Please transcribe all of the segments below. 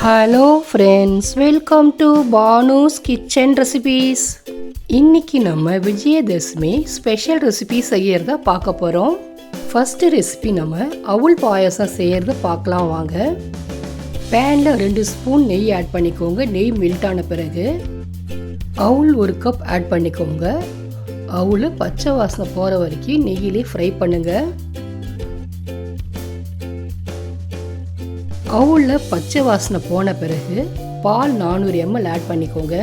Hello friends, welcome to Banu's kitchen recipes. இன்றைக்கி நம்ம Vijayadashami special recipe செய்கிறத பார்க்க போகிறோம். ஃபஸ்ட்டு ரெசிபி நம்ம அவுள் பாயாசம் செய்கிறத பார்க்கலாம் வாங்க. பேனில் 2 ஸ்பூன் நெய் ஆட் பண்ணிக்கோங்க. நெய் மெல்ட் ஆன பிறகு அவுள் 1 கப் ஆட் பண்ணிக்கோங்க. அவுள் பச்சை வாசனை போகிற வரைக்கும் நெய்யிலே ஃப்ரை பண்ணுங்கள். அவுளில் பச்சை வாசனை போன பிறகு பால் 400 ml ஆட் பண்ணிக்கோங்க.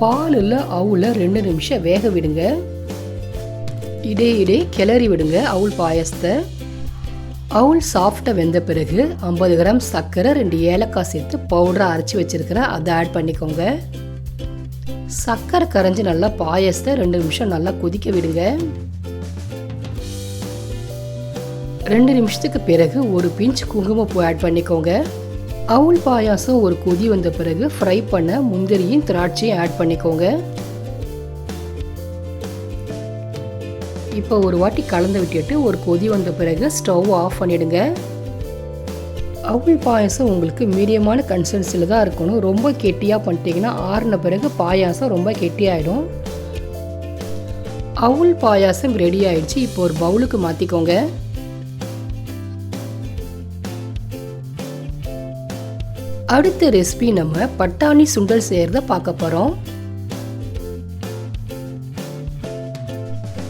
பாலில் அவுளை 2 நிமிஷம் வேக விடுங்க. இடையிடையே கிளறி விடுங்க அவுள் பாயசத்தை. அவுள் சாஃப்டாக வெந்த பிறகு 50 கிராம் சர்க்கரை, 2 ஏலக்காய் சேர்த்து பவுடரை அரைச்சி வச்சுருக்கிறேன், அதை ஆட் பண்ணிக்கோங்க. சர்க்கரை கரைஞ்சி நல்லா பாயசத்தை 2 நிமிஷம் நல்லா கொதிக்க விடுங்க. 2 நிமிஷத்துக்கு பிறகு 1 பிஞ்ச் குங்குமப்பூ ஆட் பண்ணிக்கோங்க. அவுள் பாயாசம் ஒரு கொதி வந்த பிறகு ஃப்ரை பண்ண முந்திரியும் திராட்சையும் ஆட் பண்ணிக்கோங்க. இப்போ ஒரு வாட்டி கலந்து விட்டுட்டு ஒரு கொதி வந்த பிறகு ஸ்டவ் ஆஃப் பண்ணிடுங்க. அவுள் பாயாசம் உங்களுக்கு மீடியமான கன்சிஸ்டன்சியில் தான் இருக்கணும். ரொம்ப கெட்டியாக பண்ணிட்டீங்கன்னா ஆறின பிறகு பாயாசம் ரொம்ப கெட்டியாயிடும். அவுள் பாயாசம் ரெடி ஆயிடுச்சு. இப்போ ஒரு பவுலுக்கு மாற்றிக்கோங்க. அடுத்த ரெசிபி நம்ம பட்டாணி சுண்டல் செய்கிறத பார்க்க போகிறோம்.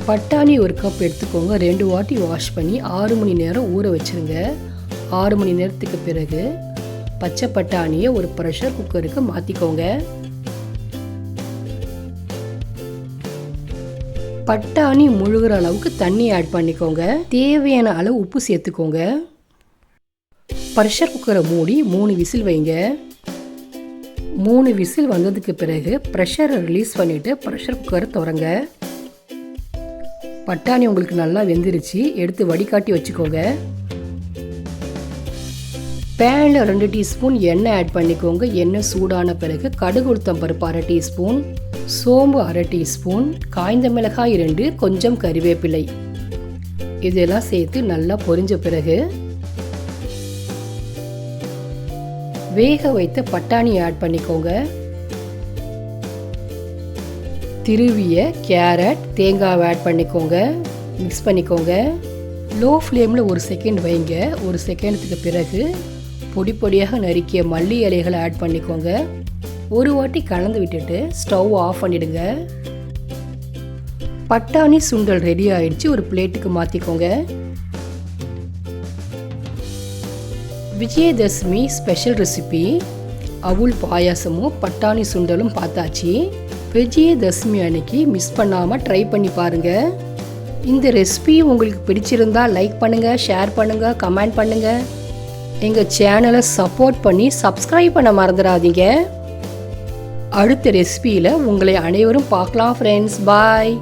பட்டாணி 1 கப் எடுத்துக்கோங்க. 2 வாட்டி வாஷ் பண்ணி 6 மணி நேரம் ஊற வச்சுருங்க. 6 மணி நேரத்துக்கு பிறகு பச்சை பட்டாணியை ஒரு ப்ரெஷர் குக்கருக்கு மாற்றிக்கோங்க. பட்டாணி முழுகிற அளவுக்கு தண்ணி ஆட் பண்ணிக்கோங்க. தேவையான அளவு உப்பு சேர்த்துக்கோங்க. ப்ரெஷர் குக்கரை மூடி 3 விசில் வைங்க. 3 விசில் வந்ததுக்கு பிறகு ப்ரெஷரை ரிலீஸ் பண்ணிவிட்டு ப்ரெஷர் குக்கரை திறங்க. பட்டாணி உங்களுக்கு நல்லா வெந்துருச்சு. எடுத்து வடிகாட்டி வச்சுக்கோங்க. பேனில் 2 டீஸ்பூன் எண்ணெய் ஆட் பண்ணிக்கோங்க. எண்ணெய் சூடான பிறகு கடுகு உளுத்தம் பருப்பு 1/2 டீஸ்பூன், சோம்பு 1/2 டீஸ்பூன், காய்ந்த மிளகாய் 2, கொஞ்சம் கறிவேப்பிலை இதெல்லாம் சேர்த்து நல்லா பொரிஞ்ச பிறகு வேக வைத்த பட்டாணி ஆட் பண்ணிக்கோங்க. திருவிய கேரட், தேங்காவை ஆட் பண்ணிக்கோங்க. மிக்ஸ் பண்ணிக்கோங்க. லோ ஃப்ளேமில் 1 செகண்ட் வைங்க. 1 செகண்டுக்கு பிறகு பொடி பொடியாக நறுக்கிய மல்லி இலைகளை ஆட் பண்ணிக்கோங்க. ஒரு வாட்டி கலந்து விட்டுட்டு ஸ்டவ் ஆஃப் பண்ணிடுங்க. பட்டாணி சுண்டல் ரெடி ஆயிடுச்சு. ஒரு பிளேட்டுக்கு மாற்றிக்கோங்க. விஜயதசமி ஸ்பெஷல் ரெசிபி அவுள் பாயாசமும் பட்டாணி சுண்டலும் பார்த்தாச்சு. விஜயதசமி அன்னைக்கு மிஸ் பண்ணாமல் ட்ரை பண்ணி பாருங்கள். இந்த ரெசிபி உங்களுக்கு பிடிச்சிருந்தா லைக் பண்ணுங்கள், ஷேர் பண்ணுங்கள், கமெண்ட் பண்ணுங்கள். எங்கள் சேனலை சப்போர்ட் பண்ணி சப்ஸ்கிரைப் பண்ண மறந்துடாதீங்க. அடுத்த ரெசிபியில் உங்களை அனைவரும் பார்க்கலாம் ஃப்ரெண்ட்ஸ். பாய்.